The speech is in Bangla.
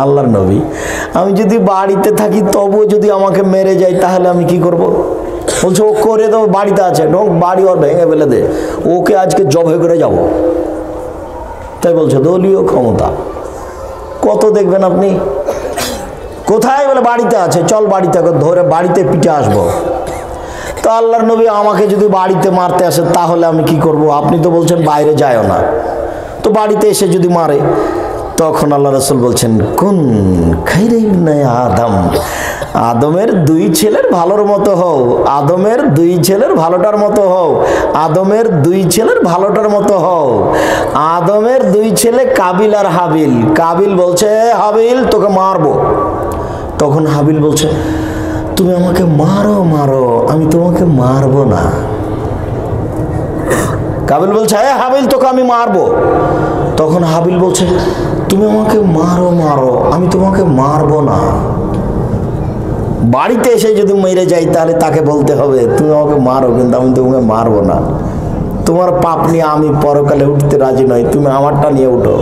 আল্লাহর নবী, আমি যদি বাড়িতে থাকি তবুও যদি আমাকে মেরে যায় তাহলে আমি কি করব? বলছে ও করে দেবো, বাড়িতে আছে, ঢোক বাড়ি ওর ভেঙে ফেলে দে, ওকে আজকে জবাই করে যাব। তাই বলছে দলীয় ক্ষমতা কত দেখবেন আপনি। কোথায়? বলে বাড়িতে আছে, চল বাড়িতে ধরে বাড়িতে পিঠে আসবো। তো আল্লাহর নবী আমাকে যদি বাড়িতে মারতে আসে তাহলে আমি কি করব? আপনি তো বলছেন বাইরে যায়ও না, তো বাড়িতে এসে যদি মারে, তখন আল্লাহ রাসূল বলছেন কুন খাইরিবনে আদম, আদমের দুই ছেলের ভালোর মতো হও, আদমের দুই ছেলের ভালোটার মতো হও, আদমের দুই ছেলের ভালোটার মতো হও। আদমের দুই ছেলে কাবিল আর হাবিল। কাবিল বলছে হাবিল তোকে মারবো, তখন হাবিল বলছে তুমি আমাকে মারো মারো, আমি তোমাকে মারবো না। কাবিল বলছে হ্যাঁ হাবিল তোকে আমি মারবো, তখন হাবিল বলছে তুমি আমাকে মারো মারো, আমি তোমাকে মারবো না। বাড়িতে এসে যদি মেরে যাই তাহলে তাকে বলতে হবে তুমি আমাকে মারো কিন্তু আমি তোমাকে মারবো না। তোমার পাপ নিয়ে আমি পরকালে উঠতে রাজি নই, তুমি আমারটা নিয়ে উঠো।